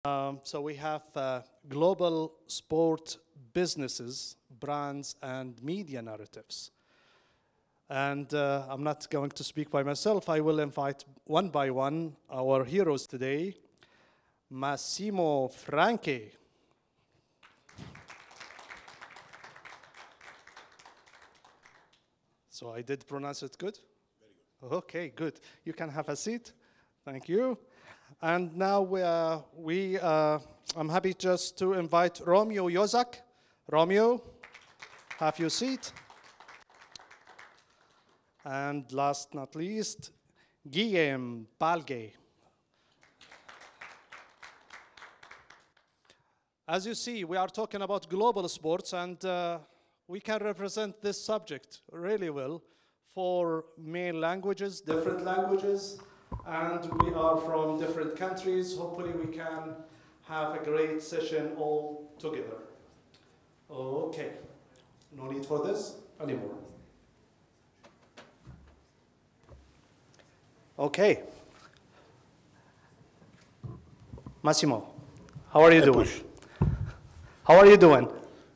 So we have global sport businesses, brands, and media narratives. And I'm not going to speak by myself. I will invite one by one our heroes today. Massimo Franchi. So I did pronounce it good? Very good. Okay, good. You can have a seat. Thank you. And now I'm happy just to invite Romeo Jozak. Romeo, have your seat. And last not least, Guillem Balagué. As you see, we are talking about global sports, and we can represent this subject really well for main languages, different languages, and we are from different countries. Hopefully we can have a great session all together. Okay, no need for this anymore. Okay. Massimo, how are you doing? How are you doing?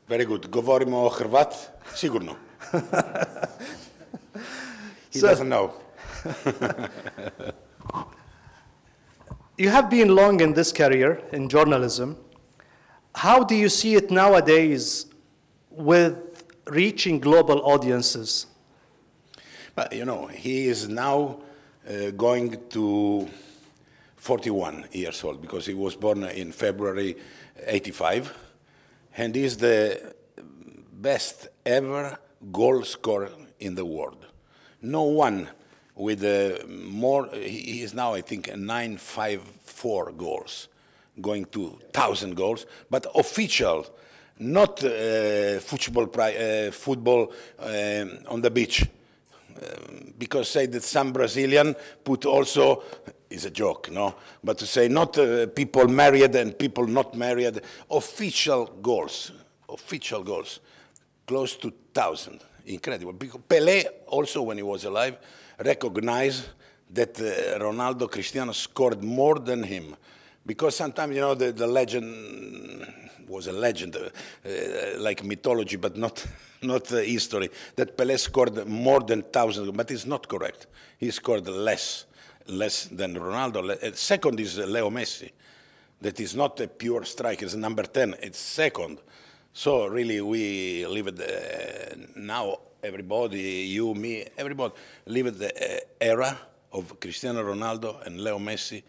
Very good. Govorimo Hrvat? Sigurno. He doesn't know. You have been long in this career in journalism. How do you see it nowadays with reaching global audiences? You know, he is now going to 41 years old because he was born in February 85, and he's the best ever goal scorer in the world. No one with more, he is now, I think, 954 goals, going to 1,000 goals, but official, not football on the beach. Because say that some Brazilian put also, is a joke, no? But to say not people married and people not married, official goals, close to 1,000, incredible. Because Pelé also, when he was alive, recognized that Ronaldo Cristiano scored more than him. Because sometimes, you know, the legend was a legend, like mythology, but not history, that Pelé scored more than 1,000, but it's not correct. He scored less than Ronaldo. Second is Leo Messi, that is not a pure striker, it's number 10, it's second. So really we live at now everybody, you, me, everybody, live at the era of Cristiano Ronaldo and Leo Messi,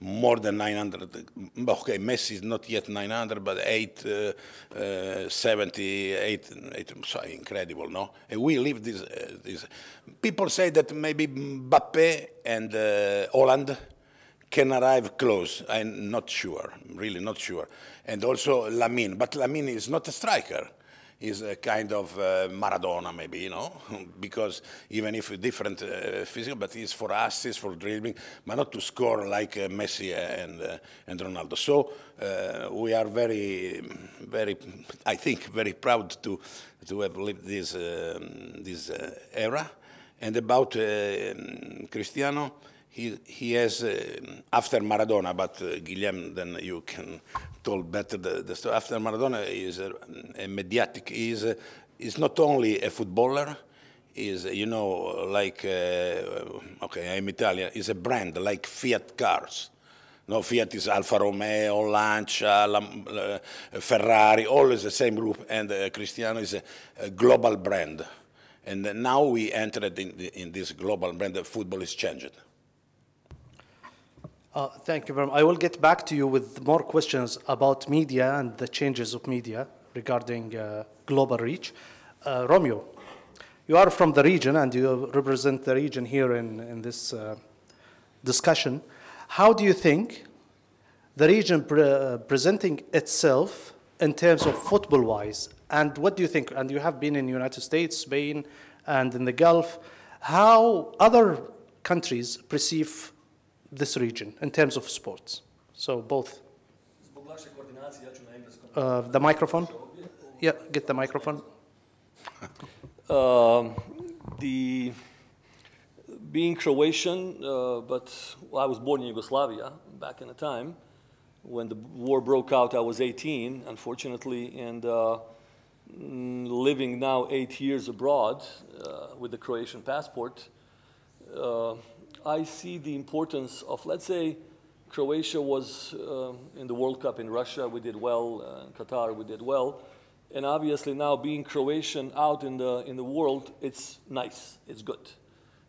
more than 900. Okay, Messi is not yet 900, but 870, so incredible, no? And we live this. People say that maybe Mbappé and Holland can arrive close. I'm not sure, really not sure. And also Lamine, but Lamine is not a striker. Is a kind of Maradona, maybe, you know, because even if different physical, but he's for assists, for dribbling, but not to score like Messi and Ronaldo. So we are very, I think, very proud to have lived this era. And about Cristiano, he has, after Maradona, but Guillem, then you can tell better the story. After Maradona, is a mediatic, is not only a footballer, is, you know, like, okay, I'm Italian, is a brand, like Fiat cars. No, Fiat is Alfa Romeo, Lancia, Ferrari, all is the same group, and Cristiano is a global brand. And now we entered in this global brand, the football is changed. Thank you very much. I will get back to you with more questions about media and the changes of media regarding global reach. Romeo, you are from the region and you represent the region here in this discussion. How do you think the region presenting itself in terms of football-wise? And what do you think, and you have been in the United States, Spain, and in the Gulf, how other countries perceive this region in terms of sports? So both. The microphone? Yeah, get the microphone. Being Croatian, but I was born in Yugoslavia back in the time, When the war broke out, I was 18, unfortunately, and living now 8 years abroad with the Croatian passport, I see the importance of, let's say, Croatia was in the World Cup in Russia, we did well, in Qatar we did well, and obviously now being Croatian out in the world, it's nice, it's good.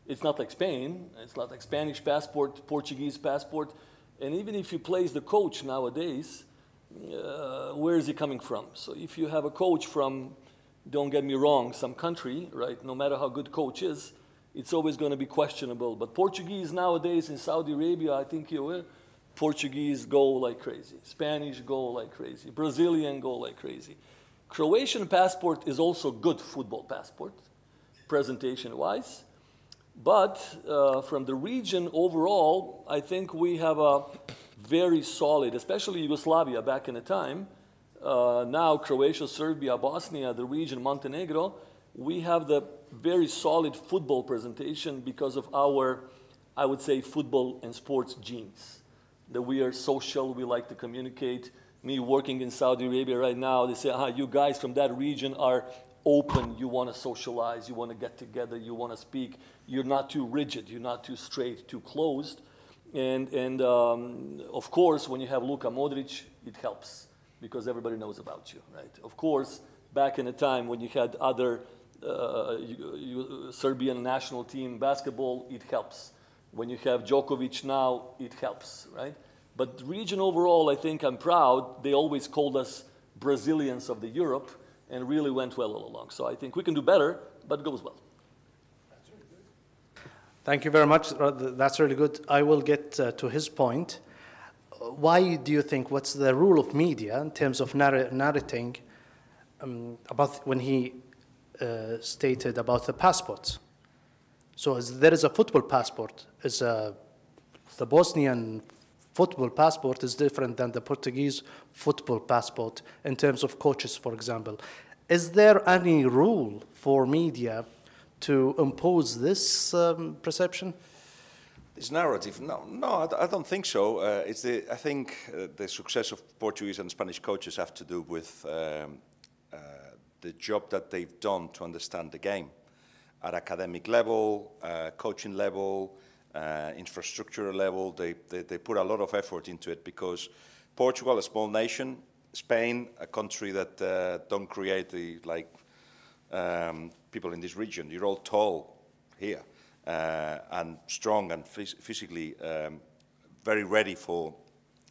It's not like Spain, it's not like Spanish passport, Portuguese passport, and even if you place the coach nowadays, where is he coming from? So if you have a coach from, don't get me wrong, some country, right, no matter how good coach is, it's always going to be questionable. But Portuguese nowadays in Saudi Arabia, I think you will, Portuguese go like crazy. Spanish go like crazy. Brazilian go like crazy. Croatian passport is also good football passport, presentation-wise. But from the region overall, I think we have a very solid, especially Yugoslavia back in the time, now Croatia, Serbia, Bosnia, the region, Montenegro, we have the very solid football presentation because of our, I would say, football and sports genes. That we are social, we like to communicate. Me working in Saudi Arabia right now, they say, you guys from that region are open, you want to socialize, you want to get together, you want to speak. You're not too rigid, you're not too straight, too closed. And of course, when you have Luka Modric, it helps because everybody knows about you, right? Of course, back in the time when you had other Serbian national team basketball, it helps. When you have Djokovic now, it helps, right? But the region overall, I think I'm proud. They always called us Brazilians of the Europe and really went well all along. So I think we can do better, but it goes well. Thank you very much. That's really good. I will get to his point. Why do you think, what's the rule of media in terms of narrating about when he stated about the passports? So there is a football passport. The Bosnian football passport is different than the Portuguese football passport in terms of coaches, for example. Is there any rule for media to impose this perception? This narrative? No, I don't think so. I think the success of Portuguese and Spanish coaches have to do with the job that they've done to understand the game at academic level, coaching level, infrastructural level. They put a lot of effort into it because Portugal, a small nation, Spain, a country that don't create the people in this region. You're all tall here and strong and physically very ready for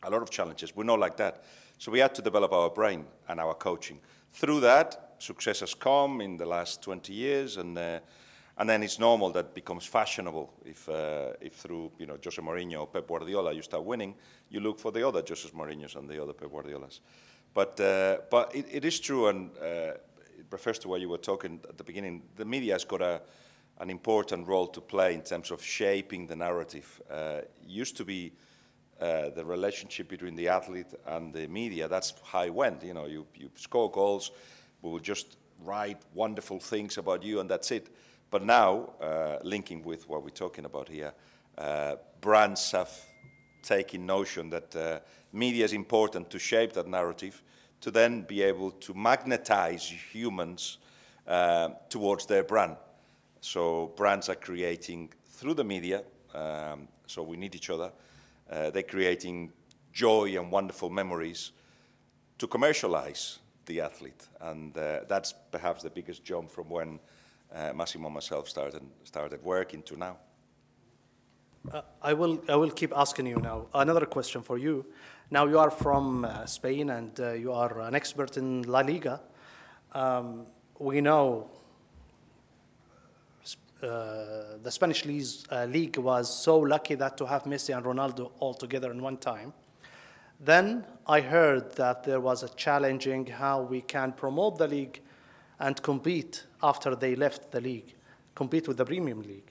a lot of challenges. We're not like that. So we had to develop our brain and our coaching. Through that, success has come in the last 20 years, and then it's normal that becomes fashionable. If through Jose Mourinho or Pep Guardiola you start winning, you look for the other Jose Mourinhos and the other Pep Guardiolas. But it is true, and it refers to what you were talking at the beginning. The media has got an important role to play in terms of shaping the narrative. Used to be the relationship between the athlete and the media. That's how it went. You score goals, we will just write wonderful things about you, and that's it. But now, linking with what we're talking about here, brands have taken notion that media is important to shape that narrative, to then be able to magnetize humans towards their brand. So brands are creating through the media, so we need each other. They're creating joy and wonderful memories to commercialize the athlete. And that's perhaps the biggest jump from when Massimo and myself started working to now. I will keep asking you now. Another question for you. Now you are from Spain and you are an expert in La Liga. We know the Spanish league was so lucky that to have Messi and Ronaldo all together in one time. Then I heard that there was a challenging how we can promote the league and compete after they left the league, compete with the Premium League.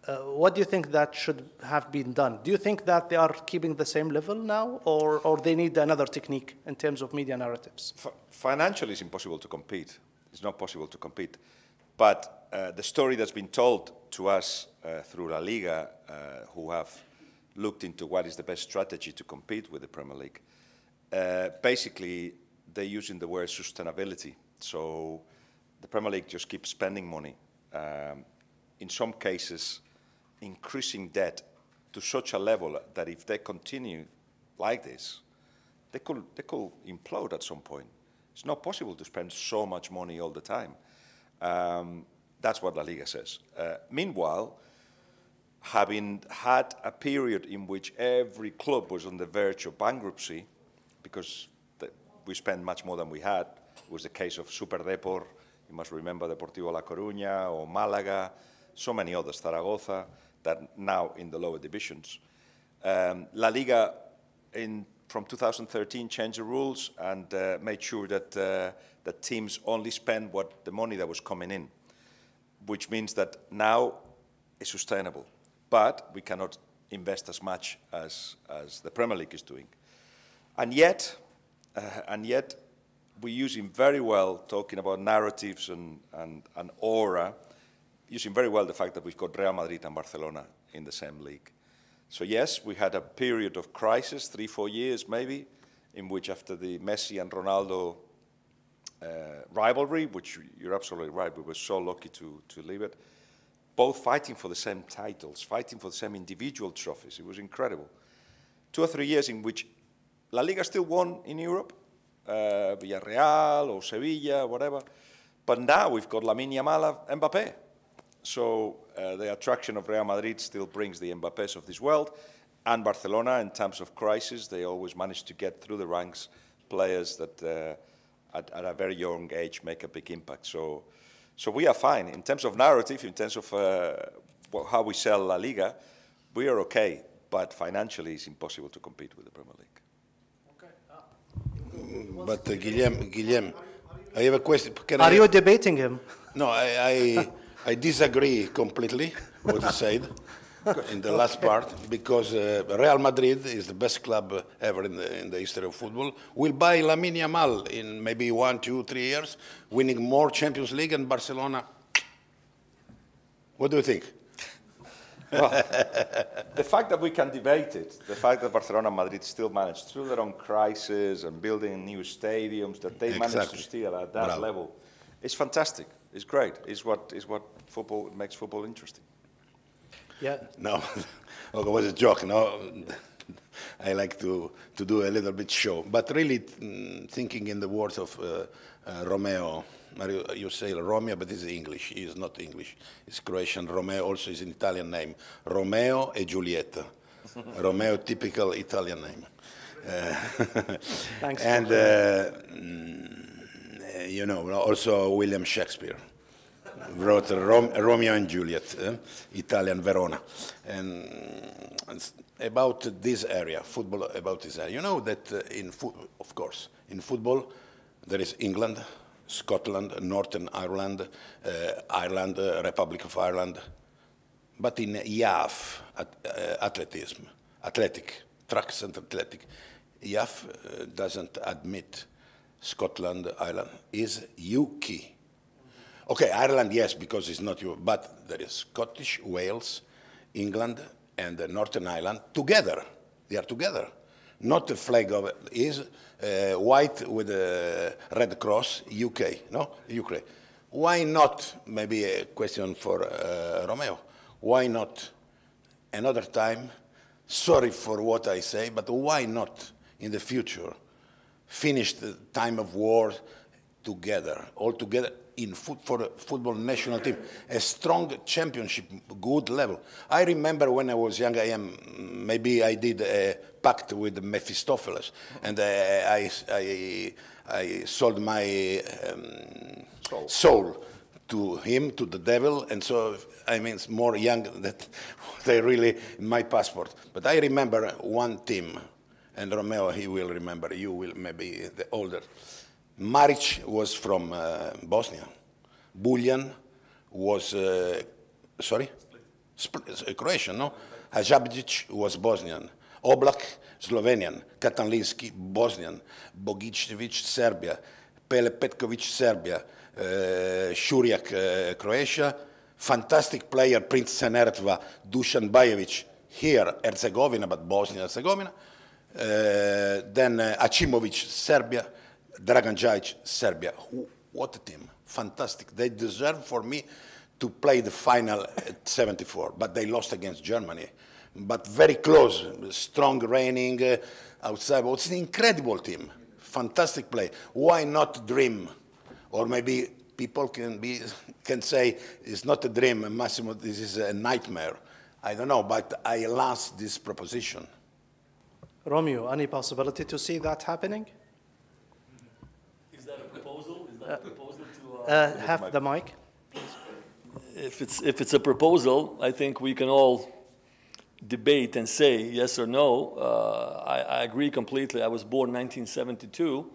What do you think that should have been done? Do you think that they are keeping the same level now, or they need another technique in terms of media narratives? Financially, it's impossible to compete. It's not possible to compete. But the story that's been told to us through La Liga, who have looked into what is the best strategy to compete with the Premier League, basically they're using the word sustainability. So the Premier League just keeps spending money. In some cases, increasing debt to such a level that if they continue like this, they could implode at some point. It's not possible to spend so much money all the time. That's what La Liga says. Meanwhile, having had a period in which every club was on the verge of bankruptcy, because we spent much more than we had, it was the case of Super Depor, you must remember Deportivo La Coruña, or Málaga, so many others, Zaragoza, that now in the lower divisions. La Liga, from 2013, changed the rules and made sure that teams only spend the money that was coming in, which means that now it's sustainable. But we cannot invest as much as the Premier League is doing. And yet we're using very well, talking about narratives and aura, using very well the fact that we've got Real Madrid and Barcelona in the same league. So yes, we had a period of crisis, 3-4 years maybe, in which after the Messi and Ronaldo rivalry, which you're absolutely right, we were so lucky to leave it, both fighting for the same titles, fighting for the same individual trophies. It was incredible. 2 or 3 years in which La Liga still won in Europe, Villarreal or Sevilla, whatever. But now we've got Lamine Yamal and Mbappé. So the attraction of Real Madrid still brings the Mbappés of this world. And Barcelona, in times of crisis, they always manage to get through the ranks players that at a very young age make a big impact. So we are fine. In terms of narrative, in terms of how we sell La Liga, we are okay. But financially, it's impossible to compete with the Premier League. But Guillem, I have a question. Are you debating him? No, I disagree completely with what you said in the last part, because Real Madrid is the best club ever in the history of football. Will buy Lamine Yamal in maybe 1, 2, 3 years, winning more Champions League, and Barcelona. What do you think? Well, the fact that we can debate it, the fact that Barcelona and Madrid still managed through their own crisis and building new stadiums, that they managed to still at that level, it's fantastic. It's great. It's what football makes football interesting. Yeah. No, it was a joke. No, I like to do a little bit show, but really thinking in the words of Romeo. You say Romeo, but it's English. He is not English. It's Croatian. Romeo also is an Italian name. Romeo e Giulietta. Romeo, typical Italian name. Thanks. And you know, also William Shakespeare wrote Romeo and Juliet, Italian Verona. And about this area, football, about this area. You know that of course, in football, there is England, Scotland, Northern Ireland, Ireland, Republic of Ireland. But in IAF, tracks and athletic, IAF doesn't admit Scotland, Ireland. Is UK. Okay, Ireland, yes, because it's not you, but there is Scottish, Wales, England, and Northern Ireland together. They are together. Not the flag of it is white with a red cross, UK, no? Ukraine. Why not, maybe a question for Romeo, why not another time, sorry for what I say, but why not in the future finish the time of war together, all together for the football national team, a strong championship, good level. I remember when I was young, maybe I did a pact with Mephistopheles, and I sold my soul to him, to the devil, and so I mean it's more young that they really in my passport. But I remember one team, and Romeo, he will remember, you will maybe the older. Maric was from Bosnia. Buljan was, Croatian, no? Hajabic was Bosnian. Oblak, Slovenian. Katanlinski, Bosnian. Bogicevic, Serbia. Pele Petkovic, Serbia. Šurjak, Croatia. Fantastic player, Prince Senertva, Dusan Bajevic, here, Herzegovina, but Bosnia-Herzegovina. then Acimovic, Serbia, Dragan Djajic, Serbia. What a team. Fantastic. They deserve for me to play the final at 74, but they lost against Germany. But very close, strong reigning outside. It's an incredible team. Fantastic play. Why not dream? Or maybe people can say it's not a dream, Massimo, this is a nightmare. I don't know, but I lost this proposition. Romeo, any possibility to see that happening? Is that a proposal? Is that a proposal to... Have the mic. If it's a proposal, I think we can all debate and say yes or no. I agree completely. I was born 1972.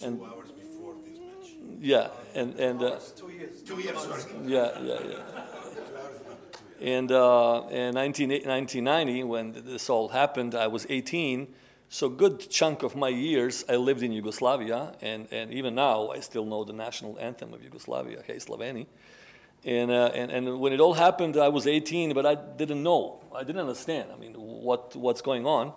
And 2 hours before this match. yeah, and 2 years, sorry. yeah. And in 1990, when this all happened, I was 18. So a good chunk of my years, I lived in Yugoslavia, and even now, I still know the national anthem of Yugoslavia, Hej Slaveni. And when it all happened, I was 18, but I didn't know. I didn't understand, I mean, what's going on.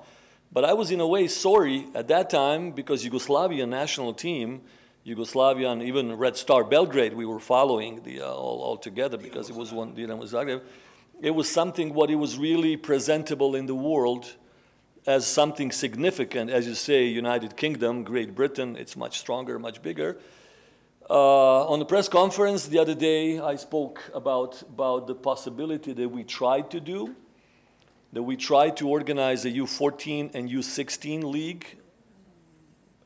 But I was in a way sorry at that time because Yugoslavia national team, Yugoslavia and even Red Star Belgrade, we were following all together because it was one Dinamo Zagreb. It was something what it was really presentable in the world as something significant. As you say, United Kingdom, Great Britain, it's much stronger, much bigger. On the press conference the other day, I spoke about the possibility that we tried to do, that we tried to organize a U14 and U16 league,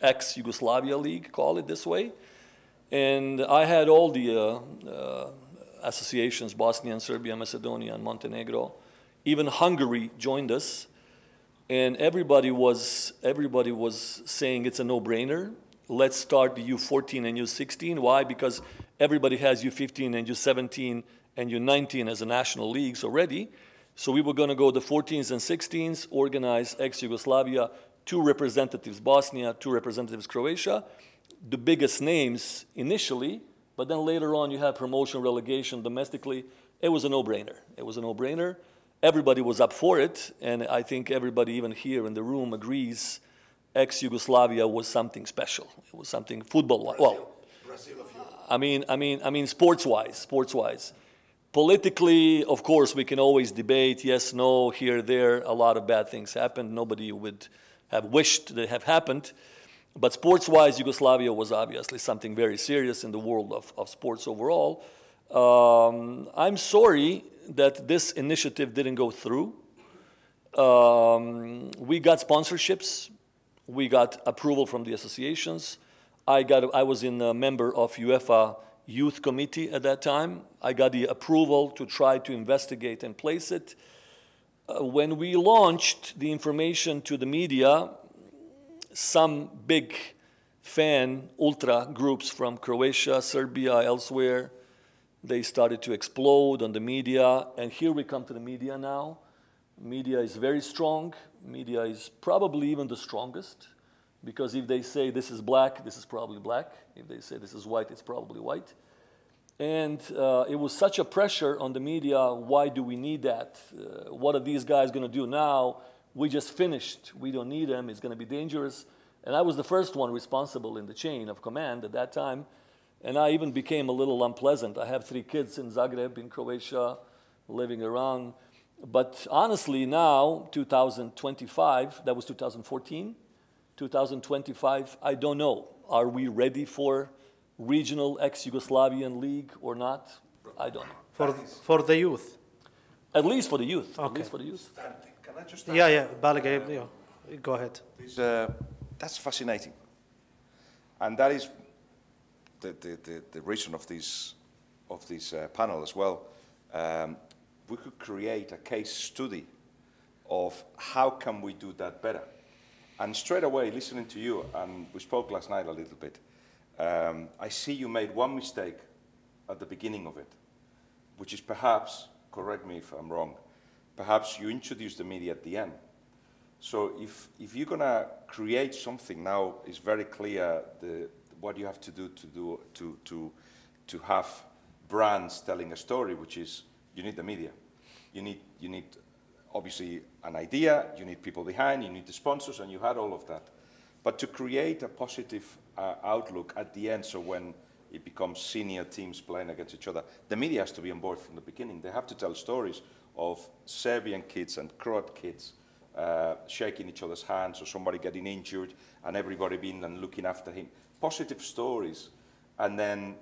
ex-Yugoslavia league, call it this way. And I had all the associations, Bosnia, Serbia, Macedonia, and Montenegro. Even Hungary joined us. And everybody was saying it's a no-brainer. Let's start the U14 and U16. Why? Because everybody has U15 and U17 and U19 as a national leagues already. So we were going to go the 14s and 16s, organize ex-Yugoslavia, 2 representatives Bosnia, 2 representatives Croatia, the biggest names initially, but then later on you have promotion, relegation domestically. It was a no-brainer. It was a no-brainer. Everybody was up for it, and I think everybody even here in the room agrees ex-Yugoslavia was something special. It was something football-wise. Well, I mean sports-wise. Politically, of course, we can always debate, yes, no, here, there. A lot of bad things happened. Nobody would have wished they have happened. But sports-wise, Yugoslavia was obviously something very serious in the world of sports overall. I'm sorry that this initiative didn't go through. We got sponsorships. We got approval from the associations. I was a member of UEFA Youth Committee at that time. I got the approval to try to investigate and place it. When we launched the information to the media, some big fan ultra groups from Croatia, Serbia, elsewhere, they started to explode on the media. And here we come to the media now. Media is very strong. Media is probably even the strongest, because if they say this is black, this is probably black. If they say this is white, it's probably white. And it was such a pressure on the media. Why do we need that? What are these guys going to do now? We just finished. We don't need them. It's going to be dangerous. And I was the first one responsible in the chain of command at that time. And I even became a little unpleasant. I have 3 kids in Zagreb, in Croatia, living around. But honestly, now, 2025, that was 2014, 2025, I don't know. Are we ready for regional ex-Yugoslavian league or not? I don't know. For the youth? At least for the youth. Okay. At least for the youth. Can I just Yeah, Balagué, yeah. Go ahead. That's fascinating. And that is the reason of this panel as well. We could create a case study of how can we do that better. And straight away, listening to you, and we spoke last night a little bit, I see you made one mistake at the beginning of it, which is perhaps, correct me if I'm wrong, perhaps you introduced the media at the end. So if you're going to create something now, it's very clear what you have to do to have brands telling a story, which is you need the media. You need obviously an idea, you need people behind, you need the sponsors, and you had all of that. But to create a positive outlook at the end, so when it becomes senior teams playing against each other, the media has to be on board from the beginning. They have to tell stories of Serbian kids and Croat kids shaking each other's hands, or somebody getting injured, and everybody being and looking after him. Positive stories. And then,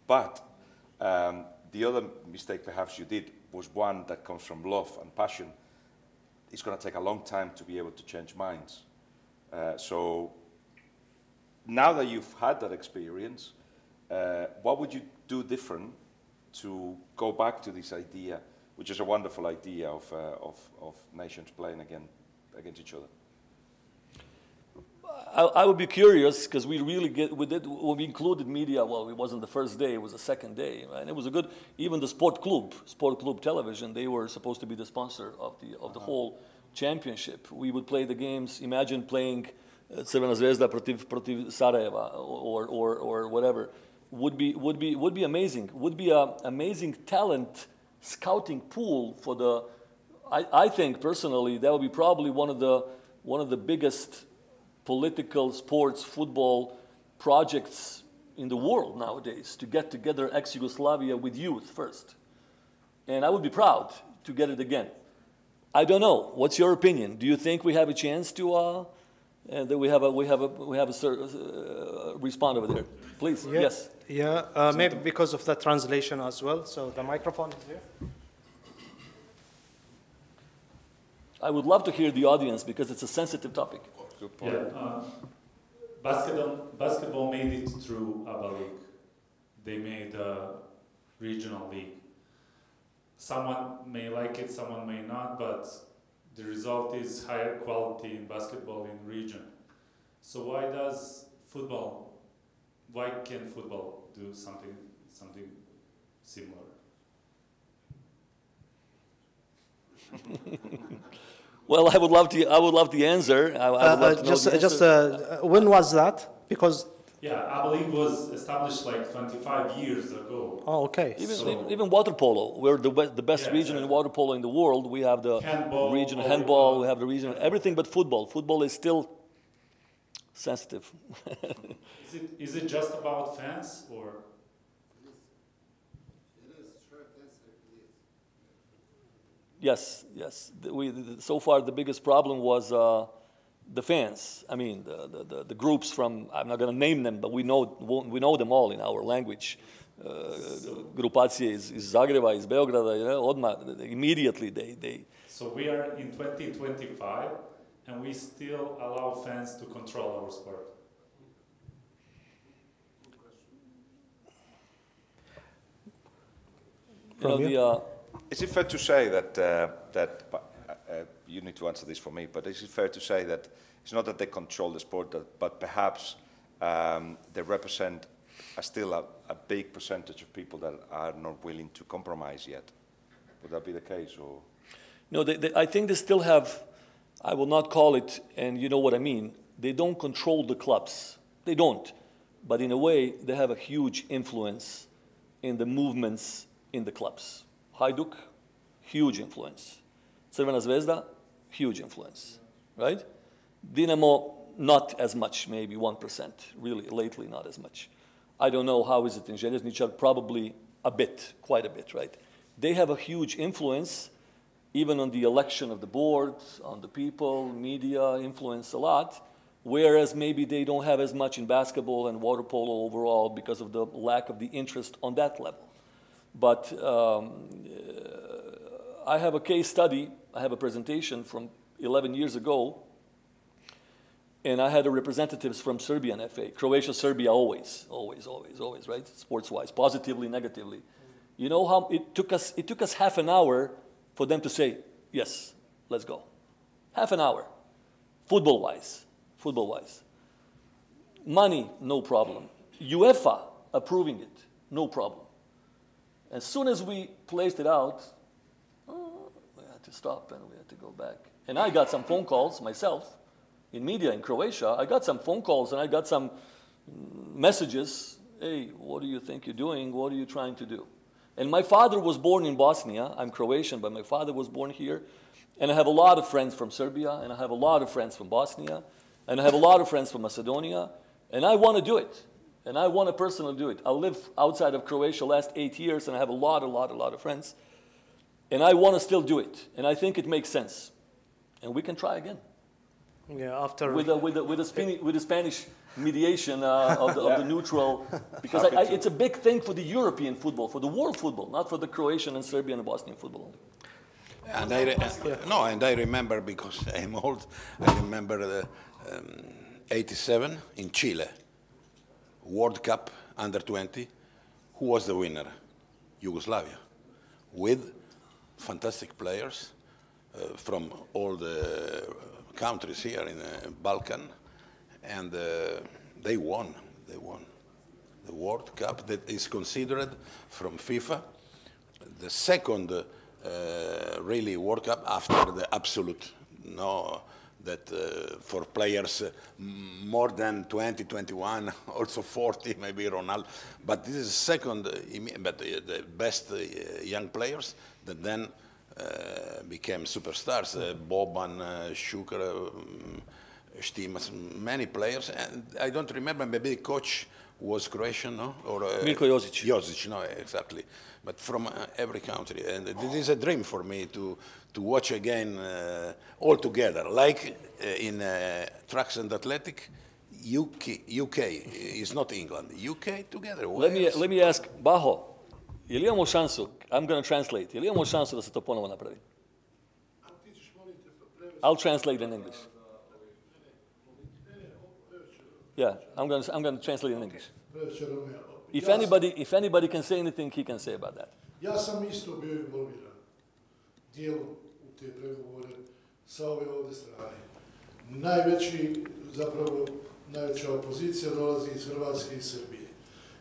but the other mistake perhaps you did was one that comes from love and passion. It's going to take a long time to be able to change minds. So now that you've had that experience, what would you do different to go back to this idea, which is a wonderful idea of nations playing against each other? I would be curious, because we really when we included media, well, it wasn't the first day, it was the second day, right? It was a good, even the sport club television, they were supposed to be the sponsor of the whole championship. We would play the games, imagine playing Crvena Zvezda protiv Sarajeva or whatever. Would be amazing. Would be an amazing talent scouting pool for the, I think personally, that would be probably one of the biggest political, sports, football projects in the world nowadays, to get together ex-Yugoslavia with youth first. And I would be proud to get it again. I don't know. What's your opinion? Do you think we have a chance to, that we have a respond over there? Please, yeah, yes. Yeah, maybe because of the translation as well. So the microphone is here. I would love to hear the audience because it's a sensitive topic. Good point. Yeah, basketball made it through ABA League. They made a regional league. Someone may like it, someone may not, but the result is higher quality in basketball in region. So why can't football do something similar? Well, I would love the answer. When was that? Because yeah, ABA League was established like 25 years ago. oh, okay. Even water polo, we're the best region in water polo in the world. We have the region of handball, we have the region of everything but football. Football is still sensitive. Is it just about fans or? Yes. So far, the biggest problem was the fans. I mean, the groups from, I'm not going to name them, but we know them all in our language. Grupacije iz Zagreba, iz Beograda, odmah, immediately they. So we are in 2025, and we still allow fans to control our sport. Is it fair to say that you need to answer this for me, but is it fair to say that it's not that they control the sport, but perhaps they represent still a big percentage of people that are not willing to compromise yet? Would that be the case? Or? No, I think they still have, I will not call it, and you know what I mean, they don't control the clubs. They don't. But in a way, they have a huge influence in the movements in the clubs. Hajduk, huge influence. Crvena Zvezda, huge influence, right? Dinamo, not as much, maybe 1%, really, lately not as much. I don't know how is it in Željezničar, probably a bit, quite a bit, right? They have a huge influence, even on the election of the board, on the people, media influence a lot, whereas maybe they don't have as much in basketball and water polo overall because of the lack of the interest on that level. But I have a case study, I have a presentation from 11 years ago, and I had representatives from Serbian FA, Croatia, Serbia, always, right? Sports-wise, positively, negatively. You know how it took us half an hour for them to say, yes, let's go. Half an hour, football-wise. Money, no problem. UEFA approving it, no problem. As soon as we placed it out, we had to stop and we had to go back. And I got some phone calls myself in media in Croatia. I got some phone calls and I got some messages. Hey, what do you think you're doing? What are you trying to do? And my father was born in Bosnia. I'm Croatian, but my father was born here. And I have a lot of friends from Serbia, and I have a lot of friends from Bosnia, and I have a lot of friends from Macedonia, and I want to do it. And I want to personally do it. I live outside of Croatia last 8 years, and I have a lot of friends. And I want to still do it. And I think it makes sense. And we can try again. Yeah, after with the Spanish mediation of the neutral, because it's a big thing for the European football, for the world football, not for the Croatian and Serbian and Bosnian football. And I remember, because I'm old, I remember the 87 in Chile, World Cup under 20. Who was the winner? Yugoslavia, with fantastic players from all the countries here in the Balkan, and they won. They won the World Cup that is considered from FIFA the second really World Cup after the absolute. No, that for players more than 20, 21, also 40, maybe Ronaldo. But this is second, but the best young players that then became superstars. Boban, Šuker, Štimac, many players. And I don't remember, maybe the coach was Croatian, no? Or Milko Josic. Josic, no, exactly. But from every country. And this is a dream for me to watch again all together. Like in tracks and athletic, UK is not England. UK together. Let me ask, Baho, je li imamo šansu, I'm going to translate, je li imamo šansu da se to ponovo napravi? I'll translate in English. Yeah, I'm going to translate in English. If anybody can say anything, he can say about that. Ja sam isto bio involviran dijelom u te pregovore sa ove ovdje strane. Najveća opozicija dolazi iz Hrvatske i Srbije.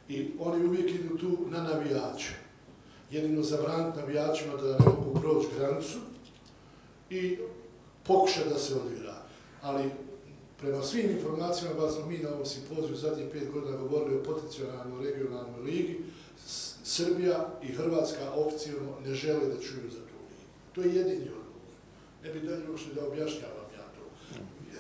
I oni uvijek idu tu na navijače. Jedino zabraniti navijačima da ne mogu proći granicu i pokušati da se odigra. Ali prema svim informacijama, bar smo mi na ovom simpoziju zadnjih 5 godina govorili o potencijalnoj regionalnoj ligi, Srbija i Hrvatska oficijalno ne žele da čuju za tu ligu. To je jedini odgovor. Ne bi dalje uopšte da objašnjavam ja to.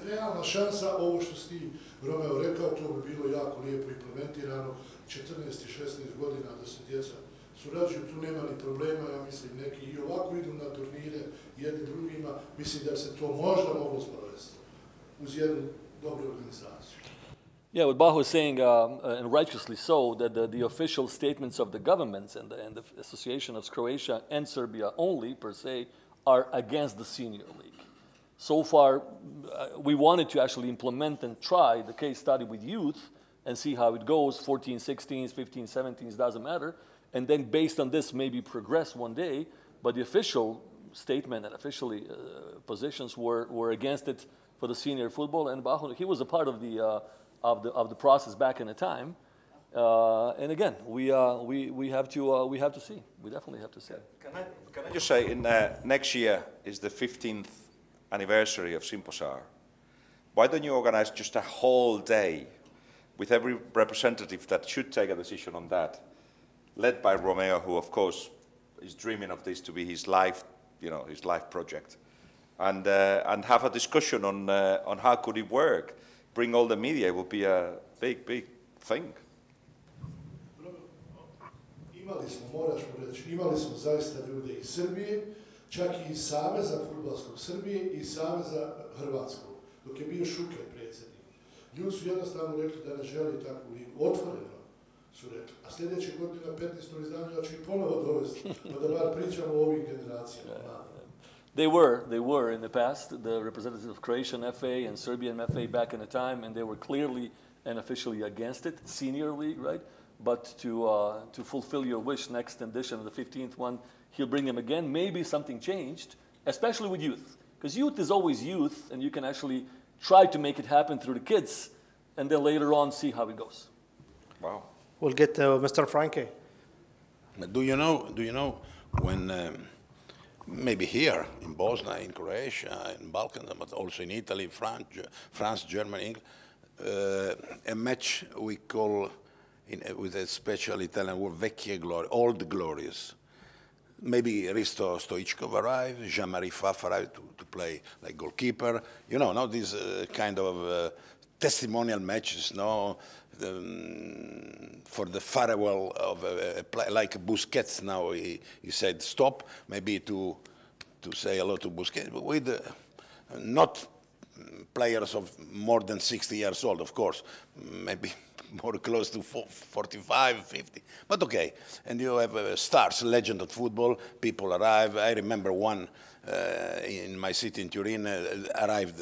Realna šansa, ovo što si ti, Romeo, rekao, to bi bilo jako lijepo implementirano, 14 i 16 godina da se djeca surađuju, tu nema ni problema, ja mislim, neki i ovako idu na turnire jedni drugima, mislim da se to možda moglo sprovesti uz jednu dobru organizaciju. Yeah, what Baho is saying, and righteously so, that the official statements of the governments and the Association of Croatia and Serbia only, per se, are against the senior league. So far, we wanted to actually implement and try the case study with youth and see how it goes, 14, 16s, 15, 17s, doesn't matter, and then based on this maybe progress one day, but the official statement and officially positions were against it for the senior football, and Baho, he was a part of the process back in the time, and again, we have to see. We definitely have to see. Can I just say, next year is the 15th anniversary of Simposar. Why don't you organize just a whole day with every representative that should take a decision on that, led by Romeo, who of course is dreaming of this to be his life, his life project, and have a discussion on how could it work. Bring all the media, it would be a big thing. Imali smo zaista ljude iz Srbije, čak i iz Saveza fudbalskog Srbije i Saveza Hrvatskog, dok je bio Šuker predsjednik. Ljudi su jednostavno rekli da ne žele takvu ligu, otvoreno su rekli. A sljedeće godine na 15. izdanju ja ću ih ponovo dovesti, pa da bar pričamo o ovim generacijama. They were in the past, the representatives of Croatian FA and Serbian FA back in the time, and they were clearly and officially against it, senior league, right? But to fulfill your wish, next edition, the 15th one, he'll bring them again. Maybe something changed, especially with youth, because youth is always youth, and you can actually try to make it happen through the kids, and then later on see how it goes. Wow. We'll get Mr. Franchi. Do you know when? Maybe here in Bosnia, in Croatia, in Balkans, but also in Italy, France, Germany, England, a match we call, with a special Italian word, vecchie glorie, old glories. maybe Risto Stoichkov arrived, Jean-Marie Pfaff arrived to play like goalkeeper. You know, these kind of testimonial matches, for the farewell of a play, like Busquets now, he said stop, maybe to say hello to Busquets, but with not players of more than 60 years old, of course, maybe more close to 45, 50, but okay. And you have stars, legend of football, people arrive. I remember one in my city in Turin, arrived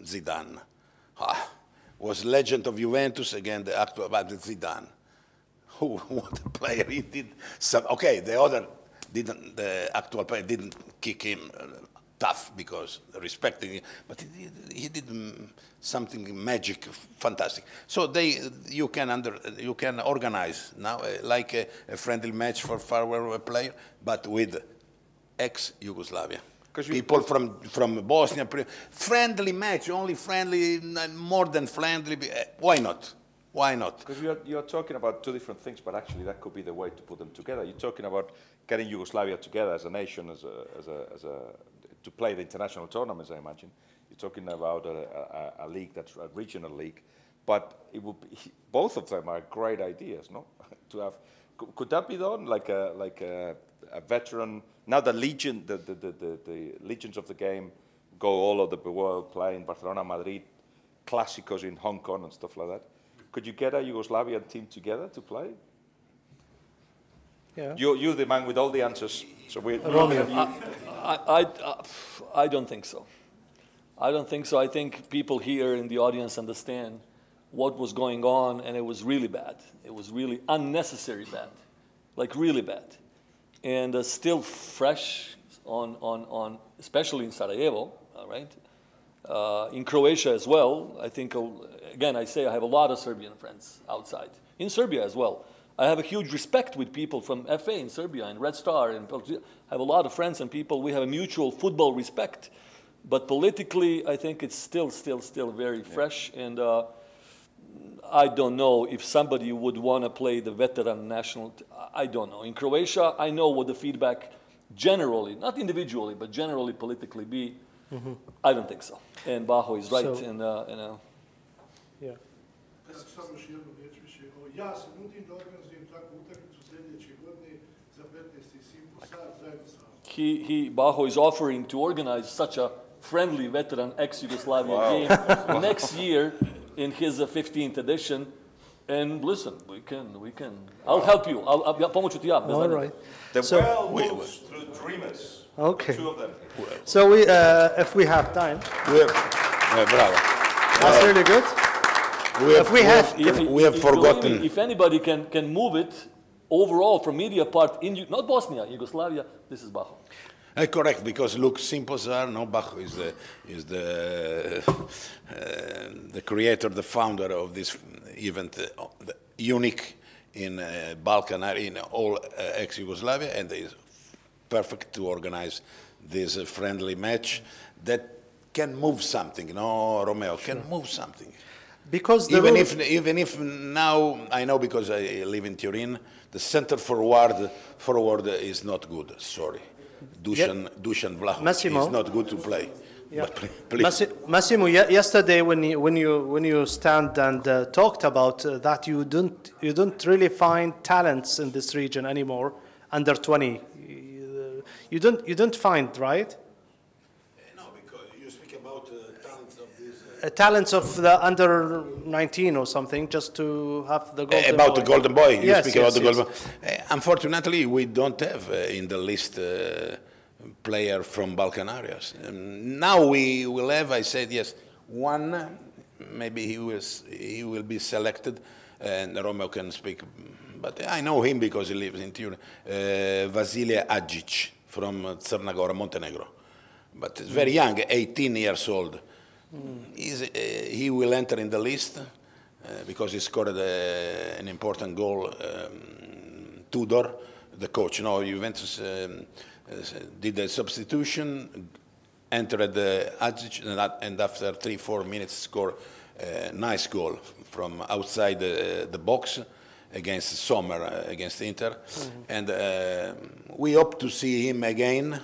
Zidane. Was legend of Juventus, again, the actual Zidane. What a player, he did some, okay, the other didn't, the actual player didn't kick him tough because respecting him, but he did something magic, fantastic. So you can organize now like a friendly match for farewell player, but with ex-Yugoslavia. People from Bosnia, friendly match, only friendly, more than friendly. Why not? Why not? Because you're talking about two different things, but actually that could be the way to put them together. You're talking about getting Yugoslavia together as a nation, to play the international tournaments, I imagine. You're talking about a league that's a regional league, but it would be, both of them are great ideas, no? To have, could that be done like a veteran? Now the legions of the game go all over the world, play in Barcelona, Madrid, clásicos in Hong Kong and stuff like that. Could you get a Yugoslavian team together to play? Yeah. You're the man with all the answers. So Romeo. I don't think so. I don't think so. I think people here in the audience understand what was going on, and it was really bad. It was really unnecessary bad, like really bad. And still fresh on especially in Sarajevo, right? In Croatia as well. I think, again, I say I have a lot of Serbian friends outside. In Serbia as well. I have a huge respect with people from FA in Serbia and Red Star. And I have a lot of friends and people. We have a mutual football respect. But politically, I think it's still very fresh. And I don't know if somebody would want to play the veteran national. I don't know. In Croatia, I know what the feedback generally, not individually, but generally politically be. Mm-hmm. I don't think so. And Baho is right. So, yeah. Ja se nudim da organizujem takvu utakmicu sljedeće godine za 15. Simposar zajedno sa vama. Baho is offering to organize such a friendly veteran ex-Yugoslavia game next year in his 15th edition. And listen, we can. I'll help you. I'll pomoću ti ja. All right. The world moves through dreamers. Okay. Two of them. So if we have time. Bravo. That's really good. We have forgotten. If anybody can move it overall from media part in not Bosnia, Yugoslavia, this is Baho. Correct, because look, Simposar, Baho is the creator, the founder of this event, unique in Balkan area, in all ex-Yugoslavia, and is perfect to organize this friendly match that can move something. Romeo, can move something. Because even if now I know, because I live in Turin, the center forward is not good. Sorry, Dusan Vlahovic is not good to play. Yeah. But please. Massimo, yesterday when you stand and talked about that you don't really find talents in this region anymore under 20. You don't find, right? Talents of the under 19 or something, just to have the golden about boy. The golden boy. You yes, speak yes, about the yes. golden boy. Unfortunately, we don't have in the list player from Balkan areas. Now we will have. I said yes, one. Maybe he will be selected, and Romeo can speak. But I know him because he lives in Turin. Vasilije Adžić from Crna Gora, Montenegro, but very young, 18 years old. He will enter in the list because he scored an important goal. Tudor, the coach, Juventus did a substitution, entered Adžić, and after 3-4 minutes scored a nice goal from outside the box. against Sommer, against Inter. And we hope to see him again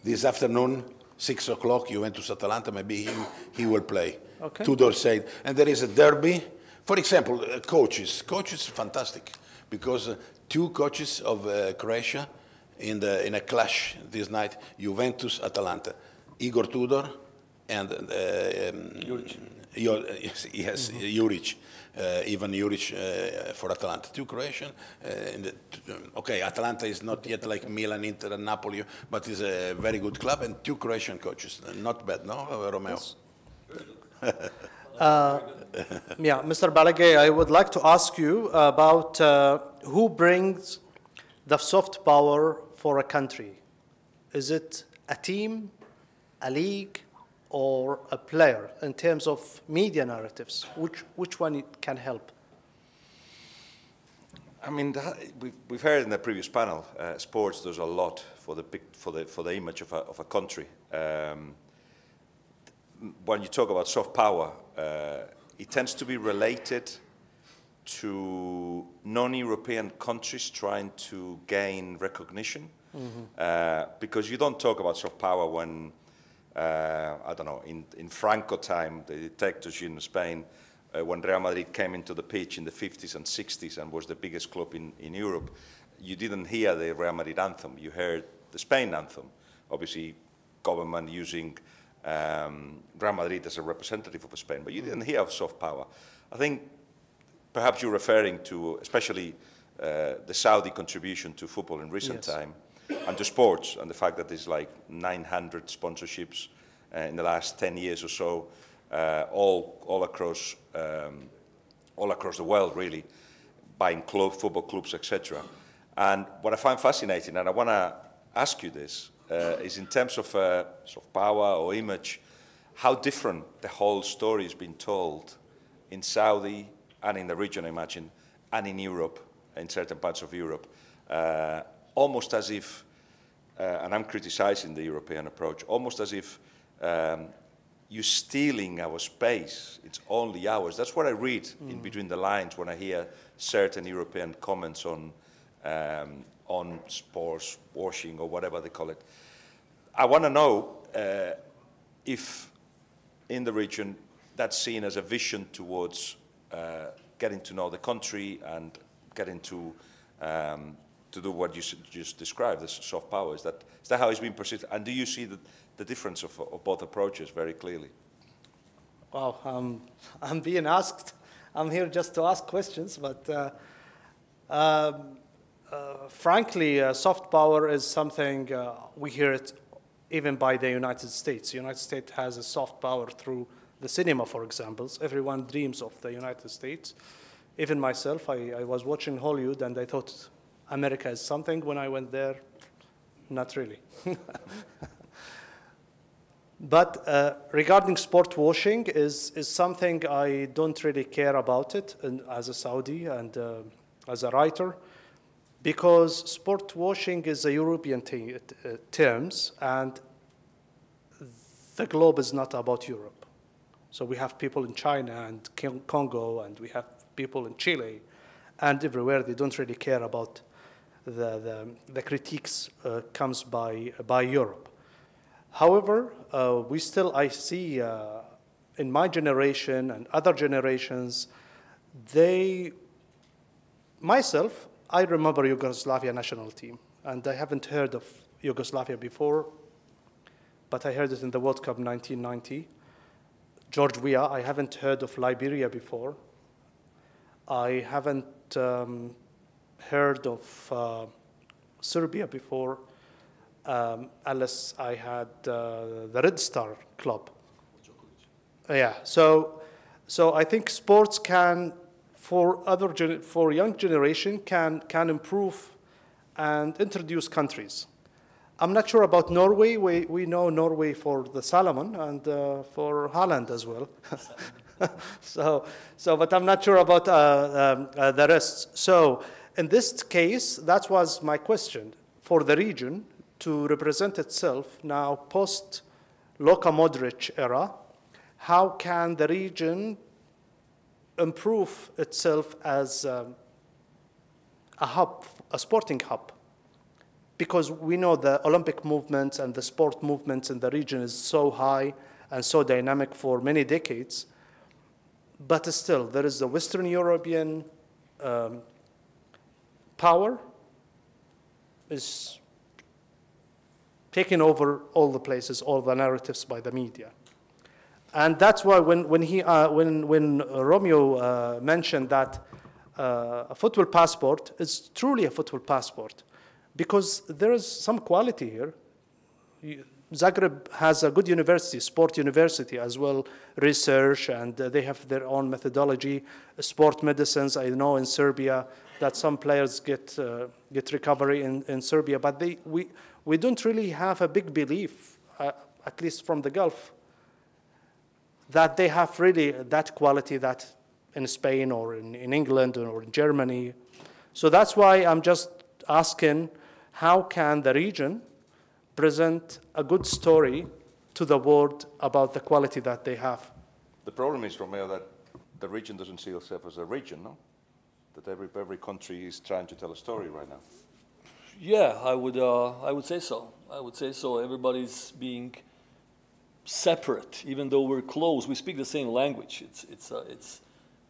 this afternoon, 6 o'clock, Juventus-Atalanta, maybe he will play. Okay. Tudor said. And there is a derby. For example, coaches. Coaches fantastic, because two coaches of Croatia in a clash this night, Juventus-Atalanta. Igor Tudor and Juric. Yes, Juric. Ivan Juric for Atalanta. Two Croatian. Okay, Atalanta is not yet like Milan, Inter, and Napoli, but is a very good club, and two Croatian coaches. Not bad, no, Romeo? Yes. Yeah, Mr. Balagué, I would like to ask you about who brings the soft power for a country. Is it a team, a league, or a player in terms of media narratives? Which one can help? I mean, we've heard in the previous panel, sports does a lot for the image of a country. When you talk about soft power, it tends to be related to non-European countries trying to gain recognition, because you don't talk about soft power when, I don't know, in Franco time, the dictatorship in Spain, when Real Madrid came into the pitch in the 50s and 60s and was the biggest club in Europe, you didn't hear the Real Madrid anthem. You heard the Spain anthem. Obviously, government using Real Madrid as a representative of Spain, but you didn't hear of soft power. I think perhaps you're referring to especially the Saudi contribution to football in recent time and to sports, and the fact that there's like 900 sponsorships in the last 10 years or so, all across the world, really, buying football clubs, etc. And what I find fascinating, and I want to ask you this, is in terms of soft power or image, how different the whole story has been told in Saudi and in the region, I imagine, and in Europe, in certain parts of Europe, almost as if, and I'm criticizing the European approach, almost as if you're stealing our space, it's only ours. That's what I read in between the lines when I hear certain European comments on sports washing or whatever they call it. I want to know if in the region that's seen as a vision towards getting to know the country and getting to do what you just described, the soft power. Is that how it's been perceived? And do you see the difference of both approaches very clearly? Wow, I'm being asked. I'm here just to ask questions, but frankly, soft power is something we hear it even by the United States. The United States has a soft power through the cinema, for example. Everyone dreams of the United States. Even myself, I was watching Hollywood and I thought America is something. When I went there, not really. But regarding sport washing is something I don't really care about it as a Saudi and as a writer, because sport washing is a European terms, and the globe is not about Europe. So we have people in China and Congo, and we have people in Chile, and everywhere they don't really care about the critiques comes by Europe. However, I see in my generation and other generations, myself, I remember Yugoslavia national team, and I haven't heard of Yugoslavia before, but I heard it in the World Cup 1990. George Weah, I haven't heard of Liberia before. I haven't heard of Serbia before, unless I had the Red Star Club. Yeah, so I think sports can, for young generation, can improve and introduce countries. I'm not sure about Norway. We know Norway for the salmon and for Holland as well. But I'm not sure about the rest. So in this case, that was my question for the region to represent itself now post-Luka Modric era. How can the region improve itself as a hub, a sporting hub, because we know the Olympic movement and the sport movement in the region is so high and so dynamic for many decades. But still, there is the Western European power is taking over all the places, all the narratives by the media. And that's why when Romeo mentioned that a football passport is truly a football passport, because there is some quality here. Zagreb has a good university, sport university as well, research, and they have their own methodology, sport medicines. I know in Serbia that some players get recovery in Serbia, but we don't really have a big belief, at least from the Gulf, that they have really that quality that in Spain or in England or in Germany. So that's why I'm just asking, how can the region present a good story to the world about the quality that they have? The problem is, Romeo, that the region doesn't see itself as a region, no? That every country is trying to tell a story right now. Yeah, I would say so. I would say so. Everybody's being separate, even though we're close. We speak the same language.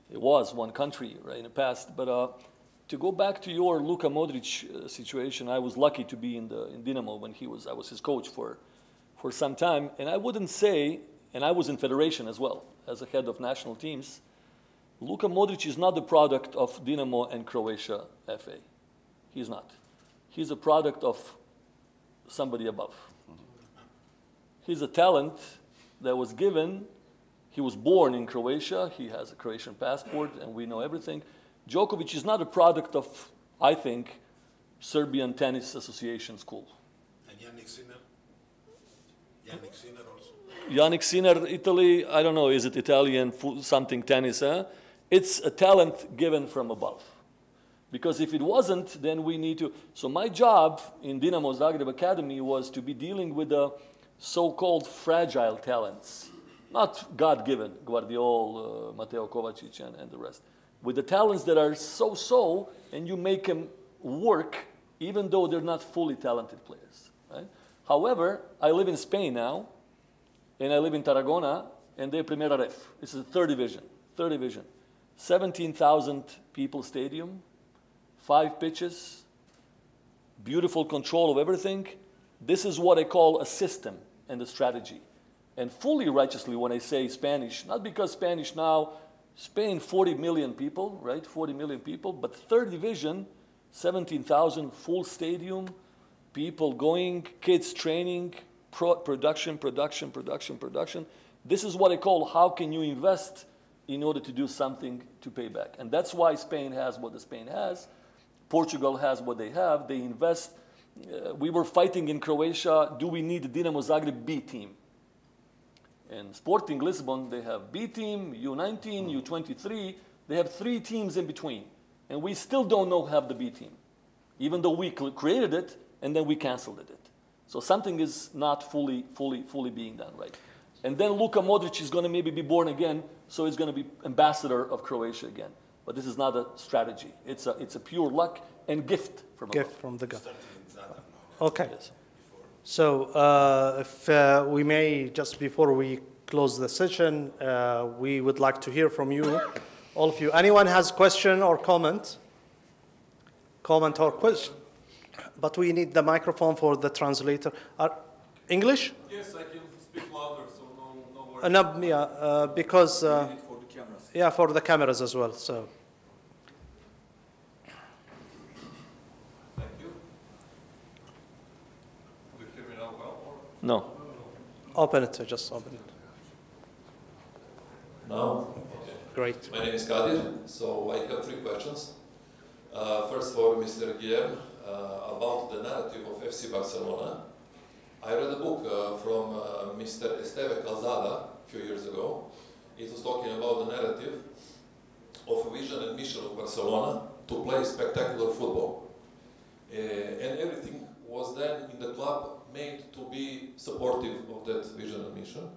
It was one country, right, in the past. But to go back to your Luka Modric situation, I was lucky to be in Dinamo when I was his coach for some time. And I wouldn't say, and I was in federation as well, as a head of national teams, Luka Modric is not the product of Dinamo and Croatia FA. He's not. He's a product of somebody above. He's a talent that was given. He was born in Croatia. He has a Croatian passport, and we know everything. Djokovic is not a product of, I think, Serbian Tennis Association school. And Yannick Sinner? Yannick Sinner also? Yannick Sinner, Italy, I don't know, is it Italian, something tennis, huh? It's a talent given from above. Because if it wasn't, then we need to... So my job in Dinamo Zagreb Academy was to be dealing with the so-called fragile talents. Not God-given, Guardiola, Mateo Kovacic, and the rest. With the talents that are so-so, and you make them work, even though they're not fully talented players. Right? However, I live in Spain now, and I live in Tarragona, and they're Primera Ref. This is the third division. 17,000 people stadium, 5 pitches, beautiful control of everything. This is what I call a system and a strategy. And fully righteously when I say Spanish, not because Spanish now, Spain, 40 million people, right? 40 million people, but third division, 17,000, full stadium, people going, kids training, production. This is what I call how can you invest in order to do something to pay back. And that's why Spain has what Spain has. Portugal has what they have. They invest. We were fighting in Croatia, do we need the Dinamo Zagreb B team? In Sporting Lisbon, they have B team, U19, U23. They have 3 teams in between. And we still don't have the B team, even though we created it and then we canceled it. So something is not fully being done right. And then Luka Modric is going to maybe be born again, so he's going to be ambassador of Croatia again. But this is not a strategy. It's a pure luck and gift from above. Gift from the God. Okay. Yes. So if we may, just before we close the session, we would like to hear from you, all of you. Anyone has question or comment? Comment or question? But we need the microphone for the translator. English? Yes, I can speak louder, so no worries. No, because... for the cameras. Yeah, for the cameras as well, so... Thank you. Do you hear me now well? Or? No. Open it, just open it. No? Great. My name is Kadir, so I have 3 questions. First for Mr. Guillem, about the narrative of FC Barcelona. I read a book from Mr. Esteve Calzada a few years ago. It was talking about the narrative of a vision and mission of Barcelona to play spectacular football. And everything was then in the club made to be supportive of that vision and mission.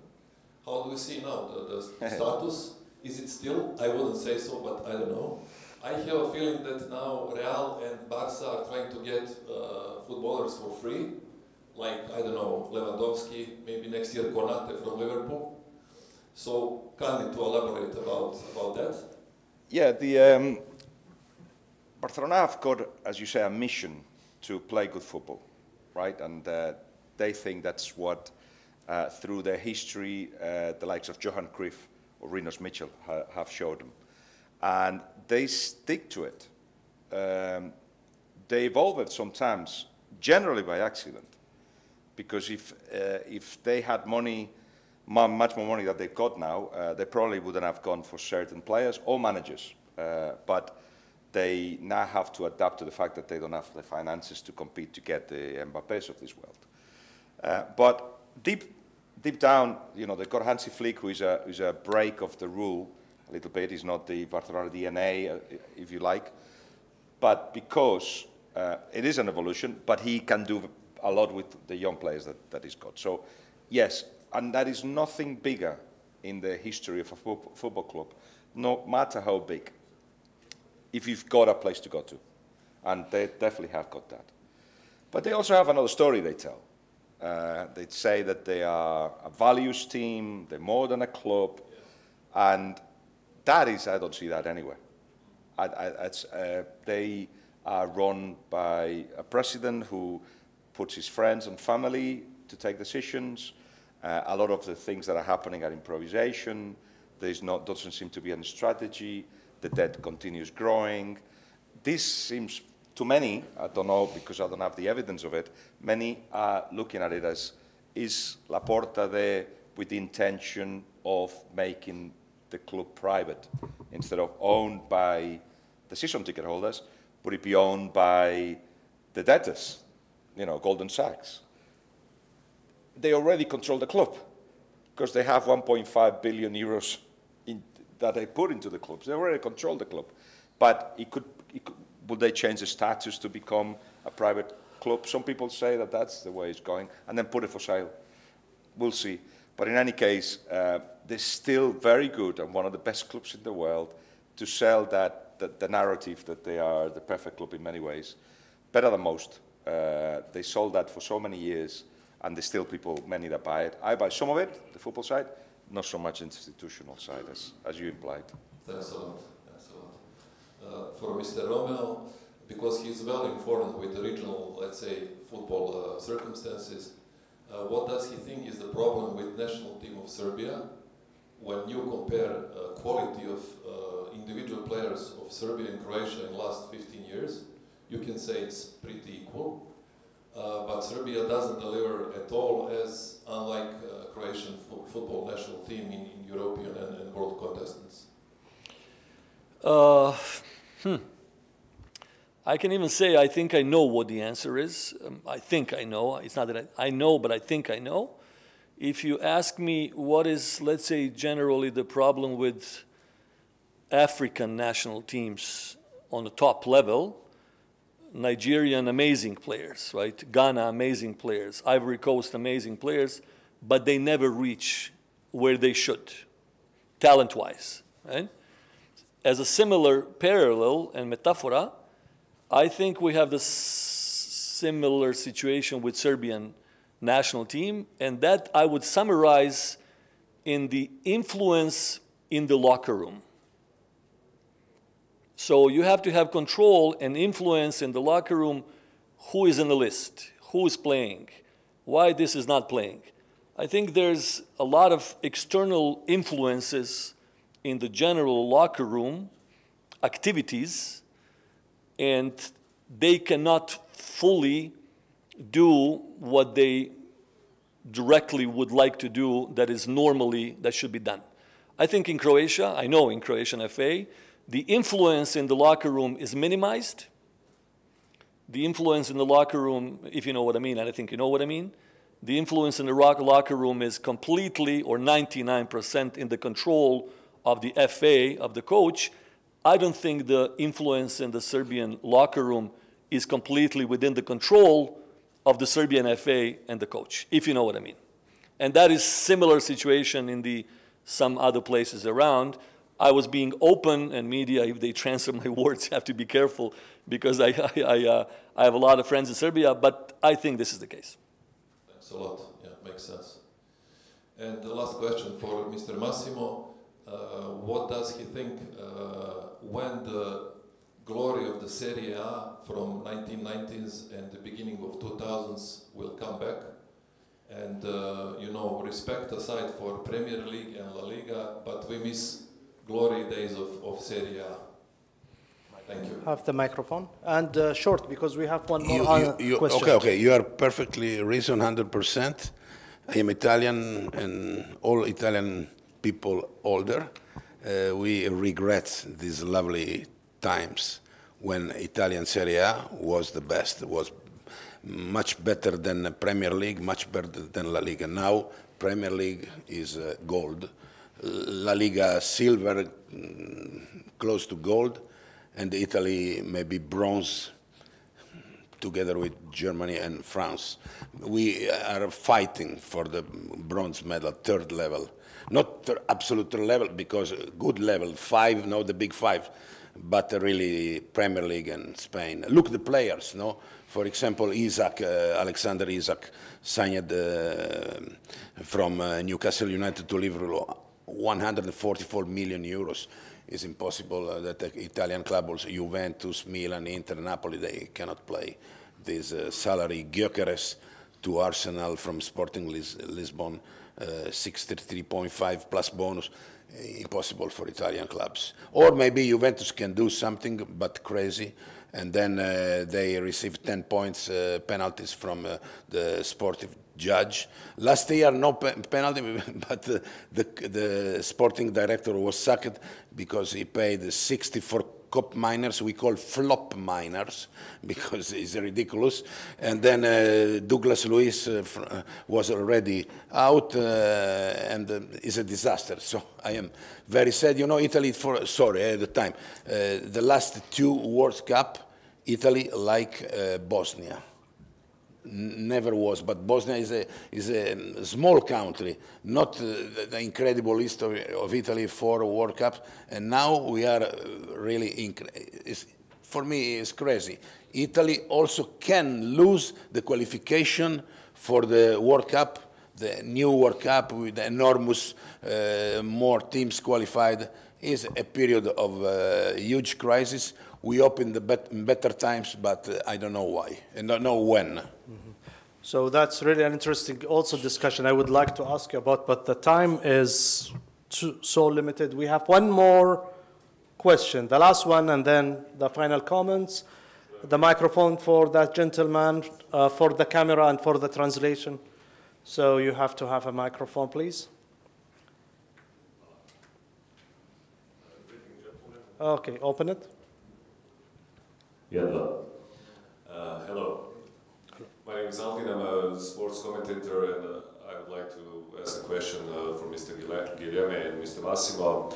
How do we see now the status? Is it still? I wouldn't say so, but I don't know. I have a feeling that now Real and Barca are trying to get footballers for free, like, I don't know, Lewandowski, maybe next year Konate from Liverpool. So, kindly to elaborate about that. Yeah, the Barcelona have got, as you say, a mission to play good football, right? And they think that's what, through their history, the likes of Johan Cruyff or Rinus Michel have showed them. And they stick to it. They evolve it sometimes, generally by accident, because if they had money, much more money than they've got now, they probably wouldn't have gone for certain players or managers. But they now have to adapt to the fact that they don't have the finances to compete to get the Mbappés of this world. But deep down, you know, they've got Hansi Flick, who's a break of the rule a little bit. He's not the Barcelona DNA, if you like. But because it is an evolution, but he can do a lot with the young players that he's got. So, yes, and that is nothing bigger in the history of a football club, no matter how big, if you've got a place to go to. And they definitely have got that. But they also have another story they tell. They say that they are a values team, they're more than a club, and that is, I don't see that anywhere. They are run by a president who puts his friends and family to take decisions. A lot of the things that are happening are improvisation. Doesn't seem to be any strategy. The debt continues growing. This seems, to many, I don't know because I don't have the evidence of it, many are looking at it as, is Laporta there with the intention of making the club private instead of owned by the season ticket holders? Would it be owned by the debtors, you know, Goldman Sachs? They already control the club because they have 1.5 billion euros that they put into the clubs. They already control the club. But would they change the status to become a private club? Some people say that that's the way it's going, and then put it for sale. We'll see. But in any case, they're still very good and one of the best clubs in the world to sell the narrative that they are the perfect club in many ways, better than most. They sold that for so many years, and there's still many that buy it. I buy some of it, the football side, not so much institutional side, as you implied. Thanks a lot. Thanks a lot. For Mr. Romeo, because he's well informed with the regional, let's say, football circumstances, what does he think is the problem with national team of Serbia when you compare quality of individual players of Serbia and Croatia in the last 15 years? You can say it's pretty equal. But Serbia doesn't deliver at all, as unlike Croatian football national team in European and world contests. I can even say I think I know what the answer is. I think I know. It's not that I know, but I think I know. If you ask me what is, let's say, generally the problem with African national teams on the top level, Nigerian amazing players, right? Ghana amazing players, Ivory Coast amazing players, but they never reach where they should, talent-wise, right? As a similar parallel and metaphora, I think we have the similar situation with Serbian national team, and that I would summarize in the influence in the locker room. So you have to have control and influence in the locker room. Who is in the list? Who is playing? Why this is not playing? I think there's a lot of external influences in the general locker room activities, and they cannot fully do what they directly would like to do that should be done. I think in Croatia, I know in Croatian FA, the influence in the locker room is minimized. The influence in the locker room, if you know what I mean, and I think you know what I mean, the influence in the locker room is completely or 99% in the control of the FA, of the coach. I don't think the influence in the Serbian locker room is completely within the control of the Serbian FA and the coach, if you know what I mean. And that is similar situation in some other places around. I was being open, and media, if they transfer my words, have to be careful, because I have a lot of friends in Serbia, but I think this is the case. Thanks a lot. Yeah, makes sense. And the last question for Mr. Massimo. What does he think when the glory of the Serie A from 1990s and the beginning of 2000s will come back? And, you know, respect aside for Premier League and La Liga, but we miss glory days of Serie A. Thank you. Have the microphone. And short, because we have one more question. Okay, you are perfectly reason, 100%. I am Italian, and all Italian people older. We regret these lovely times when Italian Serie A was the best. It was much better than the Premier League, much better than La Liga. Now, Premier League is gold. La Liga silver, close to gold, and Italy maybe bronze, together with Germany and France. We are fighting for the bronze medal, third level. Not absolute level, because good level, 5, no, the big 5, but really Premier League and Spain. Look the players, no? For example, Alexander Isak signed from Newcastle United to Liverpool, 144 million euros. It's impossible that the Italian clubs, Juventus, Milan, Inter, Napoli, they cannot play this salary. Gyökeres to Arsenal from Sporting Lisbon, 63.5 plus bonus. Impossible for Italian clubs. Or maybe Juventus can do something, but crazy, and then they receive 10 points penalties from the sportive judge. Last year, no penalty, but the sporting director was sacked because he paid 60 for cup minors. We call flop minors because it's ridiculous. And then Douglas Luiz was already out and is a disaster. So I am very sad. You know, Italy, at the time, the last 2 World Cup, Italy like Bosnia. Never was, but Bosnia is a small country, not the incredible history of Italy, 4 World Cups, and now we are really, for me, it's crazy. Italy also can lose the qualification for the World Cup, the new World Cup with enormous, more teams qualified. Is a period of huge crisis. We hope in the better times, but I don't know why and don't know when. Mm-hmm. So that's really an interesting also discussion I would like to ask you about, but the time is so limited. We have one more question, the last one, and then the final comments. The microphone for that gentleman, for the camera and for the translation. So you have to have a microphone, please. Okay, open it. Yeah, hello. My name is Alvin, I'm a sports commentator, and I would like to ask a question for Mr. Guillem and Mr. Massimo.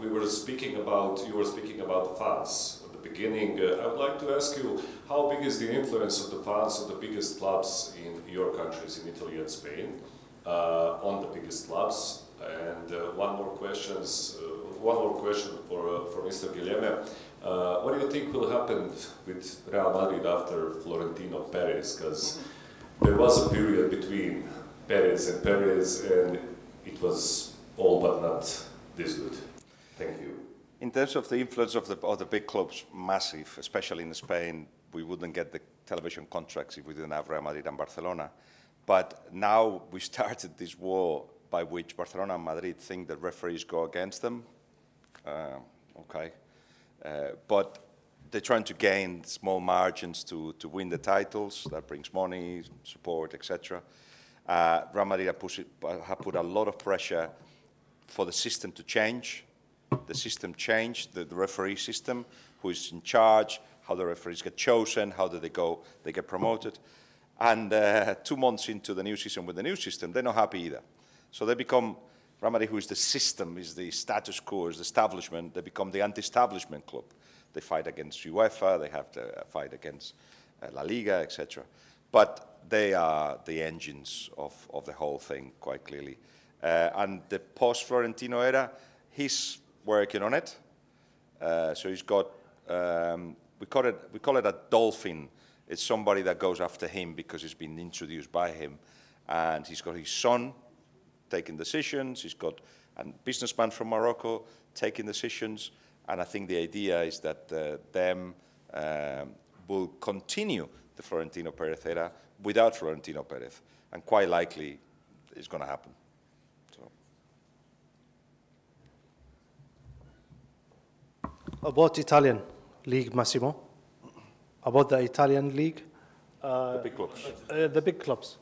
You were speaking about the fans at the beginning. I would like to ask you, how big is the influence of the fans of the biggest clubs in your countries, in Italy and Spain, on the biggest clubs? And one more question for Mr. Guillem. What do you think will happen with Real Madrid after Florentino Perez? Because there was a period between Perez, and it was all but not this good. Thank you. In terms of the influence of the big clubs, massive, especially in Spain. We wouldn't get the television contracts if we didn't have Real Madrid and Barcelona. But now we started this war by which Barcelona and Madrid think that referees go against them. Okay. But they're trying to gain small margins to win the titles. That brings money, support, etc. Real Madrid have put a lot of pressure for the system to change. The system changed, the referee system, who is in charge, how the referees get chosen, how do they get promoted. And 2 months into the new system, with the new system, they're not happy either. So they become, Real Madrid, who is the system, is the status quo, is the establishment, they become the anti-establishment club. They fight against UEFA, they have to fight against La Liga, etc. But they are the engines of the whole thing, quite clearly. And the post-Florentino era, his working on it. So he's got, we call it a dolphin. It's somebody that goes after him because he's been introduced by him. And he's got his son taking decisions. He's got a businessman from Morocco taking decisions. And I think the idea is that them will continue the Florentino Perez era without Florentino Perez. And quite likely it's going to happen. So. About Italian league, Massimo? About the Italian league? The big clubs. The big clubs.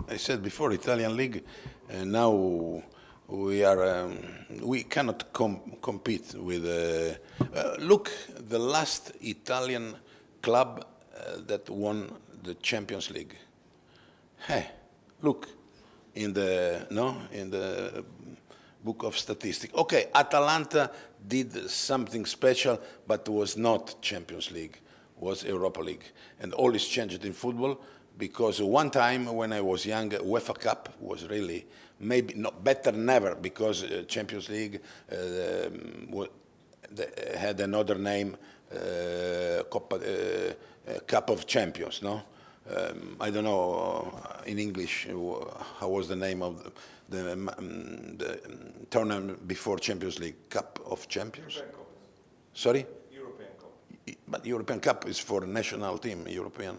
I said before, Italian league, now we cannot compete with, look, the last Italian club that won the Champions League. Hey, look, in the book of statistics. Okay, Atalanta did something special, but was not Champions League, was Europa League. And all is changed in football, because one time when I was young, UEFA Cup was really, maybe not better never, because Champions League had another name, Cup of Champions, no? I don't know in English how was the name of the tournament before Champions League, Cup of Champions? Sorry? European Cup. But European Cup is for national team, European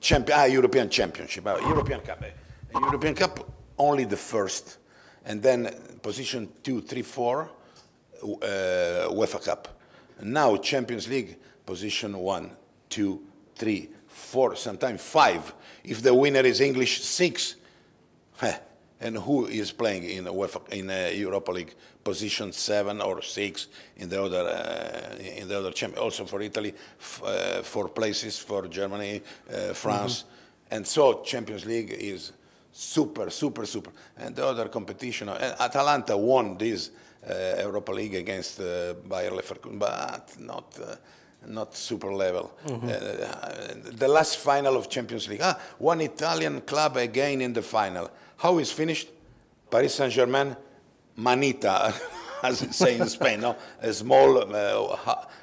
European Championship, European Cup. European Cup, only the first, and then position 2, 3, 4, UEFA Cup. Now Champions League, position 1, 2, 3, 4, sometimes 5. If the winner is English, 6. And who is playing in UEFA, in Europa League? Position 7 or 6 in the other champion. Also for Italy, 4 places for Germany, France, and so Champions League is super, super, super. And the other competition, Atalanta won this Europa League against Bayer Leverkusen, but not super level. The last final of Champions League, one Italian club again in the final. How is finished? Paris Saint-Germain, manita, as it say in Spain, no? A small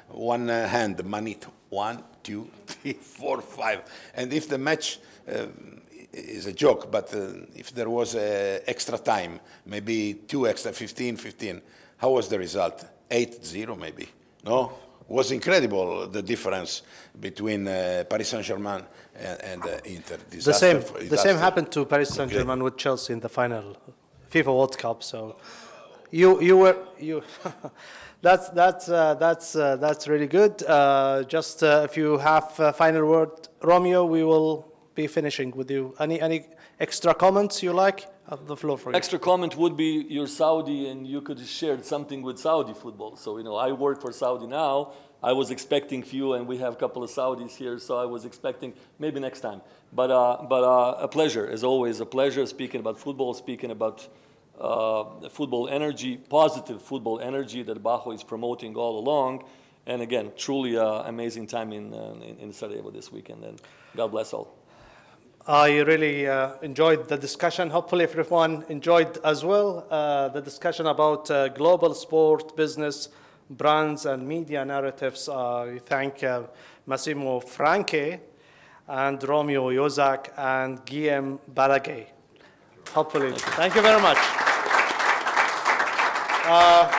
one hand, manita. 1, 2, 3, 4, 5. And if the match is a joke, but if there was extra time, maybe 2 extra, 15, how was the result? 8-0 maybe, no? Was incredible, the difference between Paris Saint-Germain and Inter. The same happened to Paris Saint-Germain with Chelsea in the final FIFA World Cup. So that's really good. Just if you have a final word, Romeo, we will be finishing with you. Any extra comments you like? I have the floor for you. Extra comment would be you're Saudi and you could share something with Saudi football. So, you know, I work for Saudi now. I was expecting few, and we have a couple of Saudis here, so I was expecting maybe next time. But a pleasure, as always, a pleasure speaking about football, speaking about football energy, positive football energy that Bajo is promoting all along. And again, truly amazing time in Sarajevo this weekend, and God bless all. I really enjoyed the discussion. Hopefully everyone enjoyed as well the discussion about global sport, business, brands, and media narratives. I thank Massimo Franchi and Romeo Jozak and Guillem Balagué. Hopefully. Thank you very much.